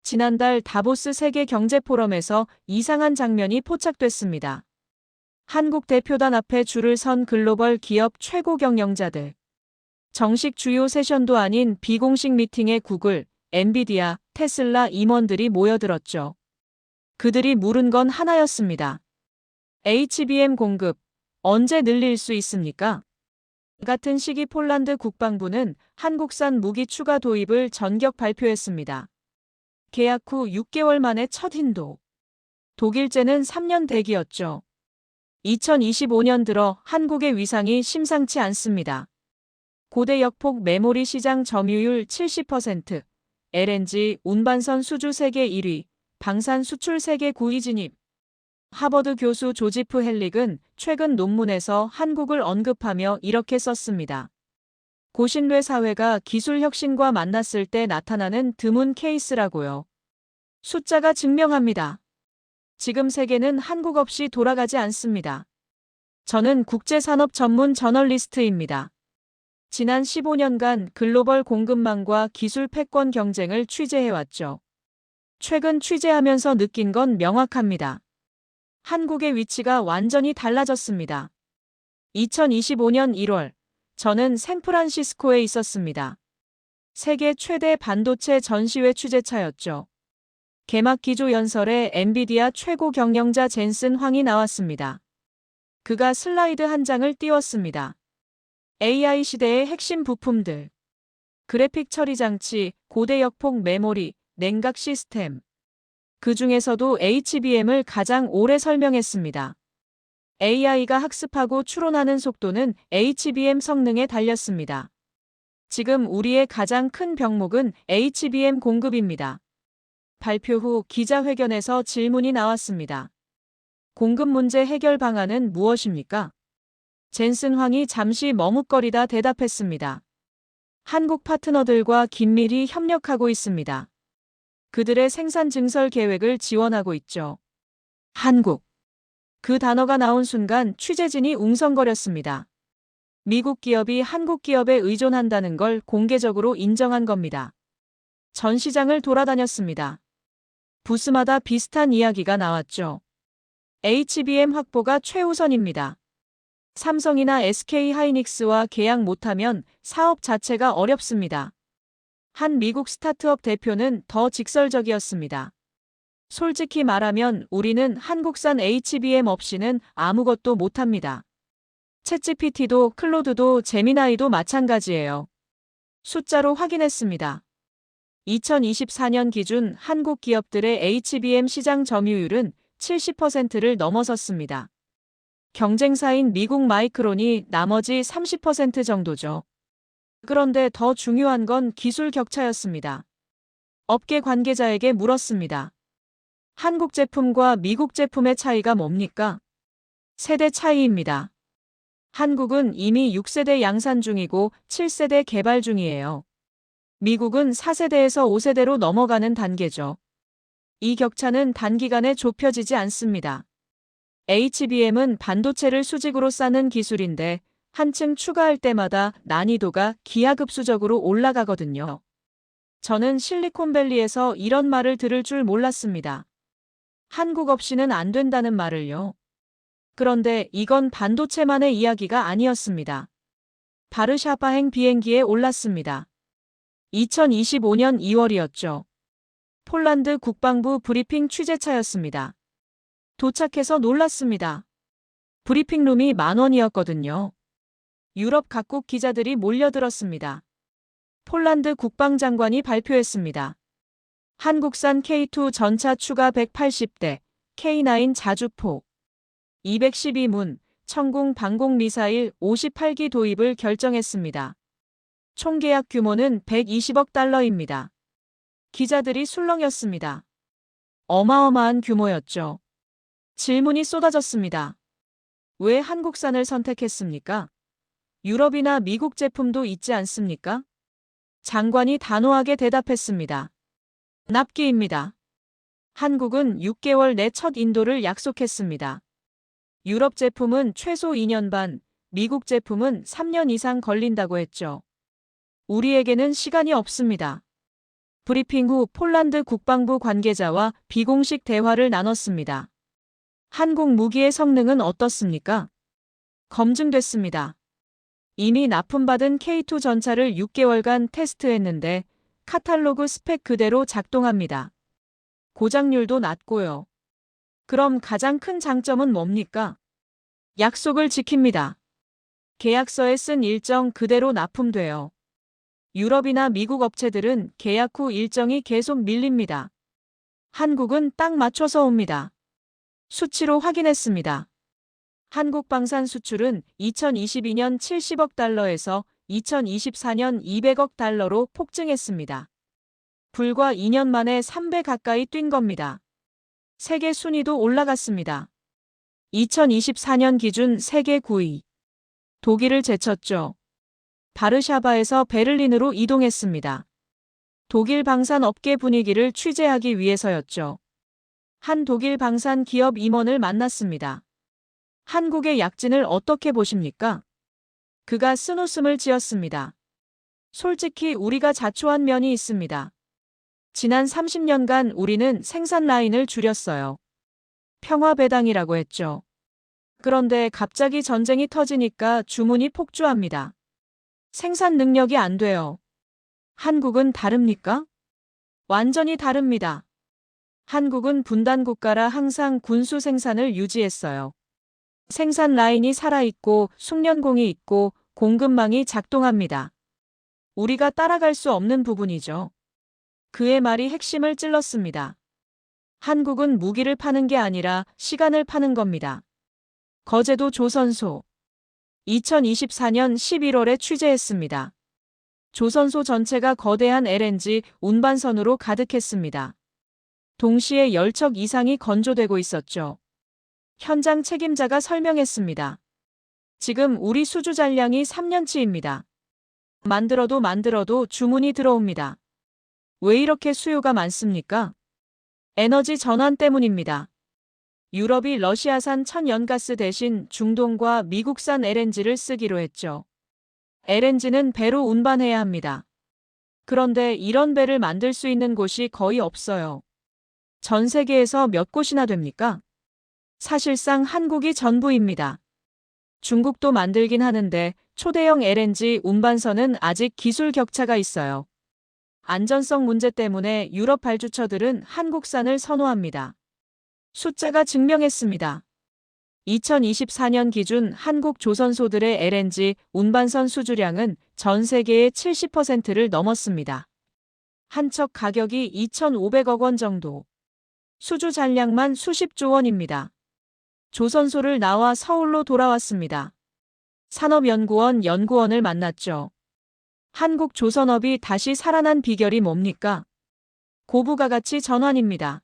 지난달 다보스 세계경제포럼에서 이상한 장면이 포착됐습니다. 한국 대표단 앞에 줄을 선 글로벌 기업 최고 경영자들. 정식 주요 세션도 아닌 비공식 미팅에 구글, 엔비디아, 테슬라 임원들이 모여들었죠. 그들이 물은 건 하나였습니다. HBM 공급, 언제 늘릴 수 있습니까? 같은 시기 폴란드 국방부는 한국산 무기 추가 도입을 전격 발표했습니다. 계약 후 6개월 만에 첫 인도. 독일제는 3년 대기였죠. 2025년 들어 한국의 위상이 심상치 않습니다. 고대 역폭 메모리 시장 점유율 70%, LNG 운반선 수주 세계 1위, 방산 수출 세계 9위 진입. 하버드 교수 조지프 헬릭은 최근 논문에서 한국을 언급하며 이렇게 썼습니다. 고신뢰 사회가 기술 혁신과 만났을 때 나타나는 드문 케이스라고요. 숫자가 증명합니다. 지금 세계는 한국 없이 돌아가지 않습니다. 저는 국제산업 전문 저널리스트입니다. 지난 15년간 글로벌 공급망과 기술 패권 경쟁을 취재해왔죠. 최근 취재하면서 느낀 건 명확합니다. 한국의 위치가 완전히 달라졌습니다. 2025년 1월, 저는 샌프란시스코에 있었습니다. 세계 최대 반도체 전시회 취재차였죠. 개막 기조 연설에 엔비디아 최고 경영자 젠슨 황이 나왔습니다. 그가 슬라이드 한 장을 띄웠습니다. AI 시대의 핵심 부품들. 그래픽 처리 장치, 고대 역폭 메모리, 냉각 시스템. 그 중에서도 HBM을 가장 오래 설명했습니다. AI가 학습하고 추론하는 속도는 HBM 성능에 달렸습니다. 지금 우리의 가장 큰 병목은 HBM 공급입니다. 발표 후 기자회견에서 질문이 나왔습니다. 공급 문제 해결 방안은 무엇입니까? 젠슨 황이 잠시 머뭇거리다 대답했습니다. 한국 파트너들과 긴밀히 협력하고 있습니다. 그들의 생산 증설 계획을 지원하고 있죠. 한국. 그 단어가 나온 순간 취재진이 웅성거렸습니다. 미국 기업이 한국 기업에 의존한다는 걸 공개적으로 인정한 겁니다. 전 시장을 돌아다녔습니다. 부스마다 비슷한 이야기가 나왔죠. HBM 확보가 최우선입니다. 삼성이나 SK 하이닉스와 계약 못하면 사업 자체가 어렵습니다. 한 미국 스타트업 대표는 더 직설적이었습니다. 솔직히 말하면 우리는 한국산 HBM 없이는 아무것도 못합니다. 챗GPT도 클로드도 제미나이도 마찬가지예요. 숫자로 확인했습니다. 2024년 기준 한국 기업들의 HBM 시장 점유율은 70%를 넘어섰습니다. 경쟁사인 미국 마이크론이 나머지 30% 정도죠. 그런데 더 중요한 건 기술 격차였습니다. 업계 관계자에게 물었습니다. 한국 제품과 미국 제품의 차이가 뭡니까? 세대 차이입니다. 한국은 이미 6세대 양산 중이고 7세대 개발 중이에요. 미국은 4세대에서 5세대로 넘어가는 단계죠. 이 격차는 단기간에 좁혀지지 않습니다. HBM은 반도체를 수직으로 쌓는 기술인데 한층 추가할 때마다 난이도가 기하급수적으로 올라가거든요. 저는 실리콘밸리에서 이런 말을 들을 줄 몰랐습니다. 한국 없이는 안 된다는 말을요. 그런데 이건 반도체만의 이야기가 아니었습니다. 바르샤바행 비행기에 올랐습니다. 2025년 2월이었죠. 폴란드 국방부 브리핑 취재차였습니다. 도착해서 놀랐습니다. 브리핑룸이 10,000원이었거든요. 유럽 각국 기자들이 몰려들었습니다. 폴란드 국방장관이 발표했습니다. 한국산 K2 전차 추가 180대, K9 자주포, 212문, 천궁 방공 미사일 58기 도입을 결정했습니다. 총 계약 규모는 120억 달러입니다. 기자들이 술렁였습니다. 어마어마한 규모였죠. 질문이 쏟아졌습니다. 왜 한국산을 선택했습니까? 유럽이나 미국 제품도 있지 않습니까? 장관이 단호하게 대답했습니다. 납기입니다. 한국은 6개월 내 첫 인도를 약속했습니다. 유럽 제품은 최소 2년 반, 미국 제품은 3년 이상 걸린다고 했죠. 우리에게는 시간이 없습니다. 브리핑 후 폴란드 국방부 관계자와 비공식 대화를 나눴습니다. 한국 무기의 성능은 어떻습니까? 검증됐습니다. 이미 납품받은 K2 전차를 6개월간 테스트했는데 카탈로그 스펙 그대로 작동합니다. 고장률도 낮고요. 그럼 가장 큰 장점은 뭡니까? 약속을 지킵니다. 계약서에 쓴 일정 그대로 납품돼요. 유럽이나 미국 업체들은 계약 후 일정이 계속 밀립니다. 한국은 딱 맞춰서 옵니다. 수치로 확인했습니다. 한국 방산 수출은 2022년 70억 달러에서 2024년 200억 달러로 폭증했습니다. 불과 2년 만에 3배 가까이 뛴 겁니다. 세계 순위도 올라갔습니다. 2024년 기준 세계 9위. 독일을 제쳤죠. 바르샤바에서 베를린으로 이동했습니다. 독일 방산 업계 분위기를 취재하기 위해서였죠. 한 독일 방산 기업 임원을 만났습니다. 한국의 약진을 어떻게 보십니까? 그가 쓴웃음을 지었습니다. 솔직히 우리가 자초한 면이 있습니다. 지난 30년간 우리는 생산 라인을 줄였어요. 평화배당이라고 했죠. 그런데 갑자기 전쟁이 터지니까 주문이 폭주합니다. 생산 능력이 안 돼요. 한국은 다릅니까? 완전히 다릅니다. 한국은 분단 국가라 항상 군수 생산을 유지했어요. 생산 라인이 살아있고 숙련공이 있고 공급망이 작동합니다. 우리가 따라갈 수 없는 부분이죠. 그의 말이 핵심을 찔렀습니다. 한국은 무기를 파는 게 아니라 시간을 파는 겁니다. 거제도 조선소 2024년 11월에 취재했습니다. 조선소 전체가 거대한 LNG 운반선으로 가득했습니다. 동시에 열척 이상이 건조되고 있었죠. 현장 책임자가 설명했습니다. 지금 우리 수주 잔량이 3년치입니다. 만들어도 주문이 들어옵니다. 왜 이렇게 수요가 많습니까? 에너지 전환 때문입니다. 유럽이 러시아산 천연가스 대신 중동과 미국산 LNG를 쓰기로 했죠. LNG는 배로 운반해야 합니다. 그런데 이런 배를 만들 수 있는 곳이 거의 없어요. 전 세계에서 몇 곳이나 됩니까? 사실상 한국이 전부입니다. 중국도 만들긴 하는데 초대형 LNG 운반선은 아직 기술 격차가 있어요. 안전성 문제 때문에 유럽 발주처들은 한국산을 선호합니다. 숫자가 증명했습니다. 2024년 기준 한국 조선소들의 LNG 운반선 수주량은 전 세계의 70%를 넘었습니다. 한 척 가격이 2,500억 원 정도. 수주 잔량만 수십조 원입니다. 조선소를 나와 서울로 돌아왔습니다. 산업연구원 연구원을 만났죠. 한국 조선업이 다시 살아난 비결이 뭡니까? 고부가가치 전환입니다.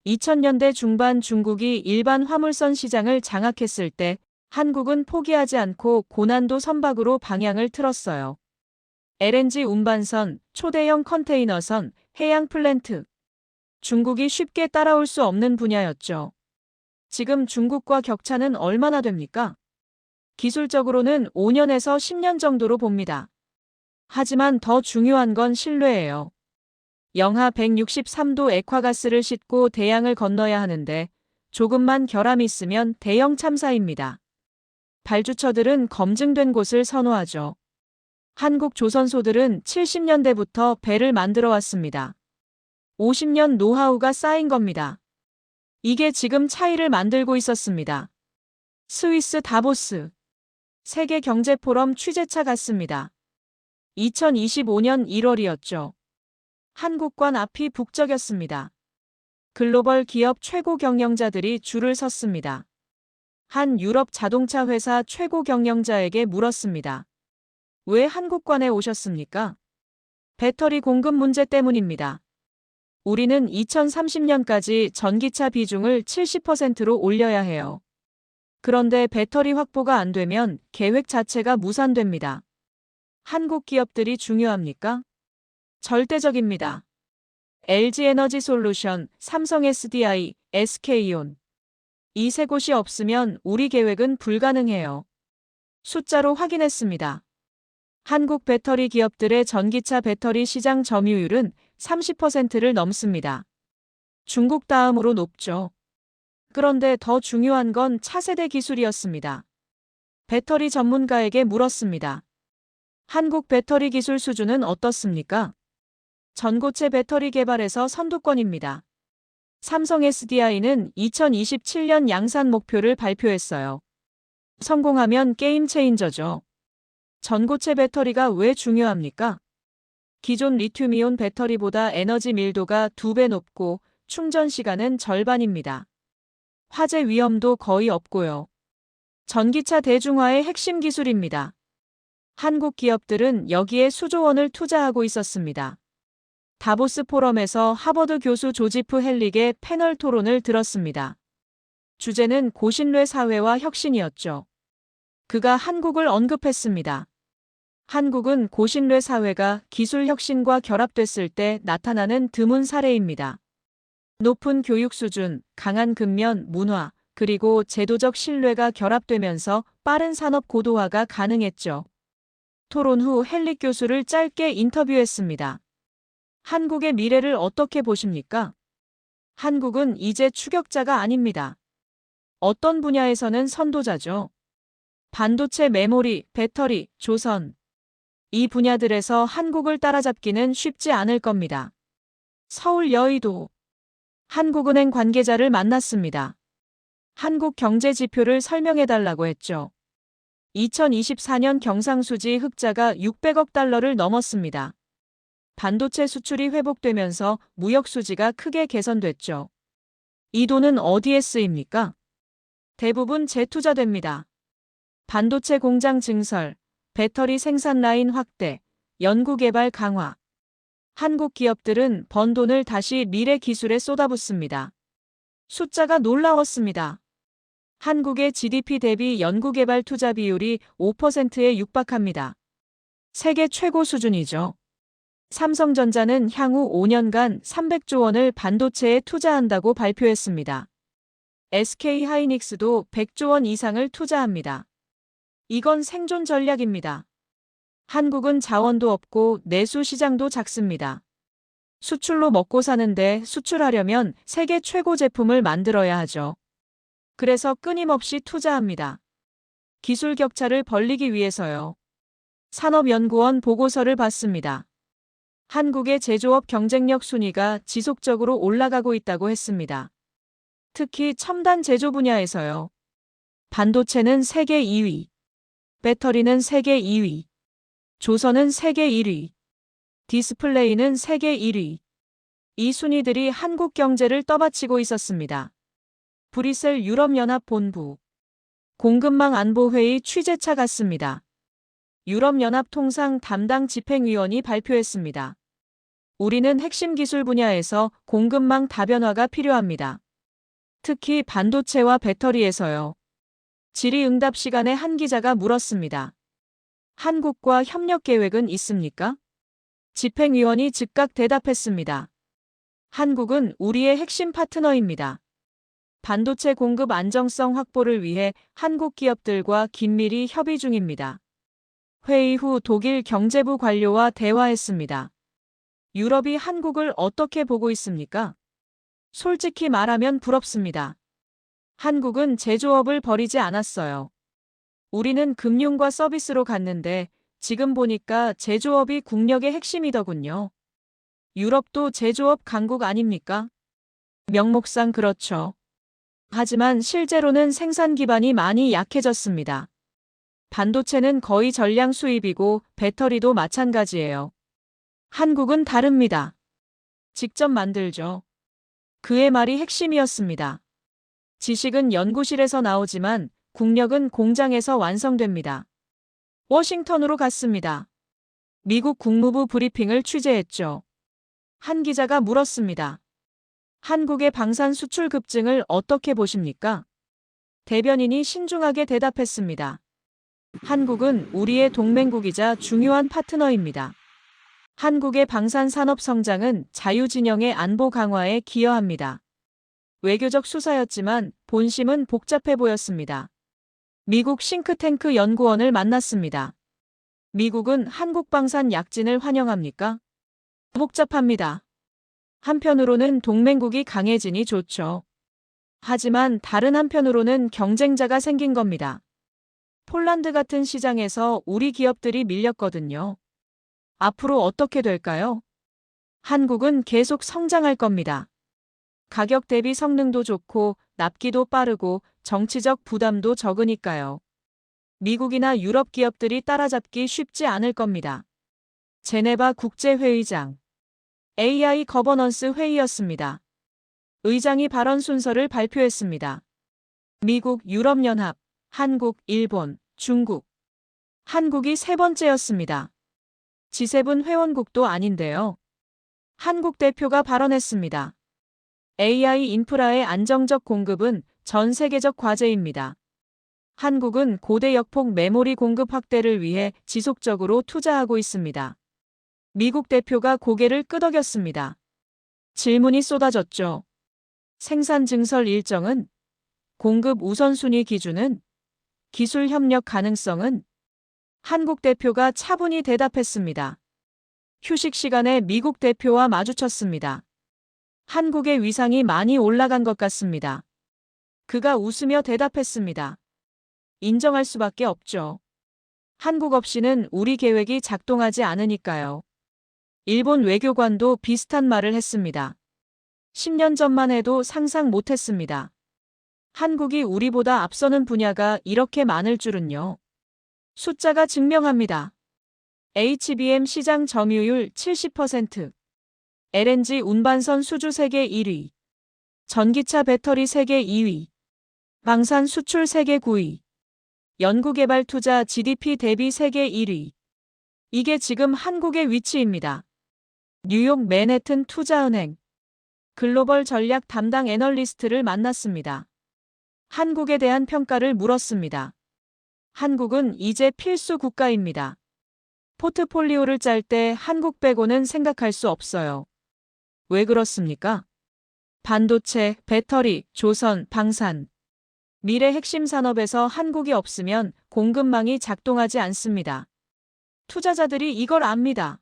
2000년대 중반 중국이 일반 화물선 시장을 장악했을 때 한국은 포기하지 않고 고난도 선박으로 방향을 틀었어요. LNG 운반선, 초대형 컨테이너선, 해양 플랜트. 중국이 쉽게 따라올 수 없는 분야였죠. 지금 중국과 격차는 얼마나 됩니까? 기술적으로는 5년에서 10년 정도로 봅니다. 하지만 더 중요한 건 신뢰예요. 영하 163도 액화가스를 싣고 대양을 건너야 하는데 조금만 결함이 있으면 대형 참사입니다. 발주처들은 검증된 곳을 선호하죠. 한국 조선소들은 70년대부터 배를 만들어 왔습니다. 50년 노하우가 쌓인 겁니다. 이게 지금 차이를 만들고 있었습니다. 스위스 다보스 세계경제포럼 취재차 갔습니다. 2025년 1월이었죠. 한국관 앞이 북적였습니다. 글로벌 기업 최고 경영자들이 줄을 섰습니다. 한 유럽 자동차 회사 최고 경영자에게 물었습니다. 왜 한국관에 오셨습니까? 배터리 공급 문제 때문입니다. 우리는 2030년까지 전기차 비중을 70%로 올려야 해요. 그런데 배터리 확보가 안 되면 계획 자체가 무산됩니다. 한국 기업들이 중요합니까? 절대적입니다. LG에너지솔루션, 삼성 SDI, SK온. 이 세 곳이 없으면 우리 계획은 불가능해요. 숫자로 확인했습니다. 한국 배터리 기업들의 전기차 배터리 시장 점유율은 30%를 넘습니다. 중국 다음으로 높죠. 그런데 더 중요한 건 차세대 기술이었습니다. 배터리 전문가에게 물었습니다. 한국 배터리 기술 수준은 어떻습니까? 전고체 배터리 개발에서 선두권입니다. 삼성 SDI는 2027년 양산 목표를 발표했어요. 성공하면 게임 체인저죠. 전고체 배터리가 왜 중요합니까? 기존 리튬이온 배터리보다 에너지 밀도가 2배 높고 충전 시간은 절반입니다. 화재 위험도 거의 없고요. 전기차 대중화의 핵심 기술입니다. 한국 기업들은 여기에 수조 원을 투자하고 있었습니다. 다보스 포럼에서 하버드 교수 조지프 헬릭의 패널 토론을 들었습니다. 주제는 고신뢰 사회와 혁신이었죠. 그가 한국을 언급했습니다. 한국은 고신뢰 사회가 기술 혁신과 결합됐을 때 나타나는 드문 사례입니다. 높은 교육 수준, 강한 근면, 문화, 그리고 제도적 신뢰가 결합되면서 빠른 산업 고도화가 가능했죠. 토론 후 헬릭 교수를 짧게 인터뷰했습니다. 한국의 미래를 어떻게 보십니까? 한국은 이제 추격자가 아닙니다. 어떤 분야에서는 선도자죠. 반도체, 메모리, 배터리, 조선. 이 분야들에서 한국을 따라잡기는 쉽지 않을 겁니다. 서울 여의도. 한국은행 관계자를 만났습니다. 한국 경제 지표를 설명해달라고 했죠. 2024년 경상수지 흑자가 600억 달러를 넘었습니다. 반도체 수출이 회복되면서 무역 수지가 크게 개선됐죠. 이 돈은 어디에 쓰입니까? 대부분 재투자됩니다. 반도체 공장 증설, 배터리 생산 라인 확대, 연구개발 강화. 한국 기업들은 번 돈을 다시 미래 기술에 쏟아붓습니다. 숫자가 놀라웠습니다. 한국의 GDP 대비 연구개발 투자 비율이 5%에 육박합니다. 세계 최고 수준이죠. 삼성전자는 향후 5년간 300조 원을 반도체에 투자한다고 발표했습니다. SK하이닉스도 100조 원 이상을 투자합니다. 이건 생존 전략입니다. 한국은 자원도 없고 내수 시장도 작습니다. 수출로 먹고 사는데 수출하려면 세계 최고 제품을 만들어야 하죠. 그래서 끊임없이 투자합니다. 기술 격차를 벌리기 위해서요. 산업연구원 보고서를 봤습니다. 한국의 제조업 경쟁력 순위가 지속적으로 올라가고 있다고 했습니다. 특히 첨단 제조 분야에서요. 반도체는 세계 2위, 배터리는 세계 2위, 조선은 세계 1위, 디스플레이는 세계 1위. 이 순위들이 한국 경제를 떠받치고 있었습니다. 브뤼셀 유럽연합 본부. 공급망 안보회의 취재차 갔습니다. 유럽연합 통상 담당 집행위원이 발표했습니다. 우리는 핵심 기술 분야에서 공급망 다변화가 필요합니다. 특히 반도체와 배터리에서요. 질의응답 시간에 한 기자가 물었습니다. 한국과 협력 계획은 있습니까? 집행위원이 즉각 대답했습니다. 한국은 우리의 핵심 파트너입니다. 반도체 공급 안정성 확보를 위해 한국 기업들과 긴밀히 협의 중입니다. 회의 후 독일 경제부 관료와 대화했습니다. 유럽이 한국을 어떻게 보고 있습니까? 솔직히 말하면 부럽습니다. 한국은 제조업을 버리지 않았어요. 우리는 금융과 서비스로 갔는데 지금 보니까 제조업이 국력의 핵심이더군요. 유럽도 제조업 강국 아닙니까? 명목상 그렇죠. 하지만 실제로는 생산 기반이 많이 약해졌습니다. 반도체는 거의 전량 수입이고 배터리도 마찬가지예요. 한국은 다릅니다. 직접 만들죠. 그의 말이 핵심이었습니다. 지식은 연구실에서 나오지만 국력은 공장에서 완성됩니다. 워싱턴으로 갔습니다. 미국 국무부 브리핑을 취재했죠. 한 기자가 물었습니다. 한국의 방산 수출 급증을 어떻게 보십니까? 대변인이 신중하게 대답했습니다. 한국은 우리의 동맹국이자 중요한 파트너입니다. 한국의 방산 산업 성장은 자유진영의 안보 강화에 기여합니다. 외교적 수사였지만 본심은 복잡해 보였습니다. 미국 싱크탱크 연구원을 만났습니다. 미국은 한국 방산 약진을 환영합니까? 복잡합니다. 한편으로는 동맹국이 강해지니 좋죠. 하지만 다른 한편으로는 경쟁자가 생긴 겁니다. 폴란드 같은 시장에서 우리 기업들이 밀렸거든요. 앞으로 어떻게 될까요? 한국은 계속 성장할 겁니다. 가격 대비 성능도 좋고 납기도 빠르고 정치적 부담도 적으니까요. 미국이나 유럽 기업들이 따라잡기 쉽지 않을 겁니다. 제네바 국제회의장 AI 거버넌스 회의였습니다. 의장이 발언 순서를 발표했습니다. 미국, 유럽연합, 한국, 일본, 중국. 한국이 세 번째였습니다. G7 회원국도 아닌데요. 한국 대표가 발언했습니다. AI 인프라의 안정적 공급은 전 세계적 과제입니다. 한국은 고대 역폭 메모리 공급 확대를 위해 지속적으로 투자하고 있습니다. 미국 대표가 고개를 끄덕였습니다. 질문이 쏟아졌죠. 생산 증설 일정은? 공급 우선순위 기준은? 기술 협력 가능성은? 한국 대표가 차분히 대답했습니다. 휴식 시간에 미국 대표와 마주쳤습니다. 한국의 위상이 많이 올라간 것 같습니다. 그가 웃으며 대답했습니다. 인정할 수밖에 없죠. 한국 없이는 우리 계획이 작동하지 않으니까요. 일본 외교관도 비슷한 말을 했습니다. 10년 전만 해도 상상 못했습니다. 한국이 우리보다 앞서는 분야가 이렇게 많을 줄은요. 숫자가 증명합니다. HBM 시장 점유율 70%, LNG 운반선 수주 세계 1위, 전기차 배터리 세계 2위, 방산 수출 세계 9위, 연구개발 투자 GDP 대비 세계 1위. 이게 지금 한국의 위치입니다. 뉴욕 맨해튼 투자은행 글로벌 전략 담당 애널리스트를 만났습니다. 한국에 대한 평가를 물었습니다. 한국은 이제 필수 국가입니다. 포트폴리오를 짤 때 한국 빼고는 생각할 수 없어요. 왜 그렇습니까? 반도체, 배터리, 조선, 방산. 미래 핵심 산업에서 한국이 없으면 공급망이 작동하지 않습니다. 투자자들이 이걸 압니다.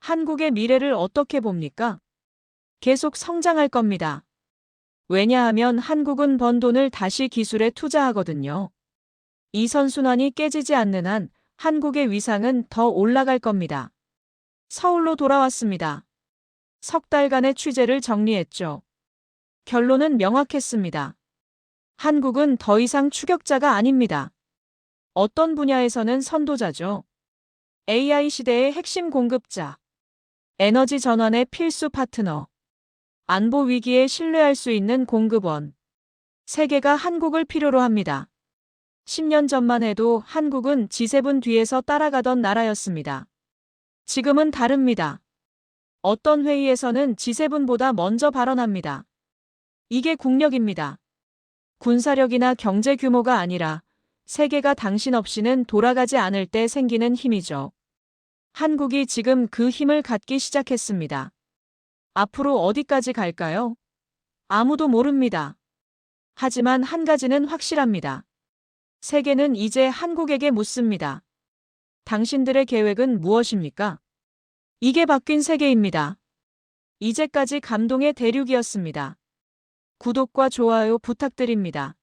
한국의 미래를 어떻게 봅니까? 계속 성장할 겁니다. 왜냐하면 한국은 번 돈을 다시 기술에 투자하거든요. 이 선순환이 깨지지 않는 한 한국의 위상은 더 올라갈 겁니다. 서울로 돌아왔습니다. 석 달간의 취재를 정리했죠. 결론은 명확했습니다. 한국은 더 이상 추격자가 아닙니다. 어떤 분야에서는 선도자죠. AI 시대의 핵심 공급자. 에너지 전환의 필수 파트너. 안보 위기에 신뢰할 수 있는 공급원. 세계가 한국을 필요로 합니다. 10년 전만 해도 한국은 G7 뒤에서 따라가던 나라였습니다. 지금은 다릅니다. 어떤 회의에서는 G7보다 먼저 발언합니다. 이게 국력입니다. 군사력이나 경제 규모가 아니라 세계가 당신 없이는 돌아가지 않을 때 생기는 힘이죠. 한국이 지금 그 힘을 갖기 시작했습니다. 앞으로 어디까지 갈까요? 아무도 모릅니다. 하지만 한 가지는 확실합니다. 세계는 이제 한국에게 묻습니다. 당신들의 계획은 무엇입니까? 이게 바뀐 세계입니다. 이제까지 감동의 대륙이었습니다. 구독과 좋아요 부탁드립니다.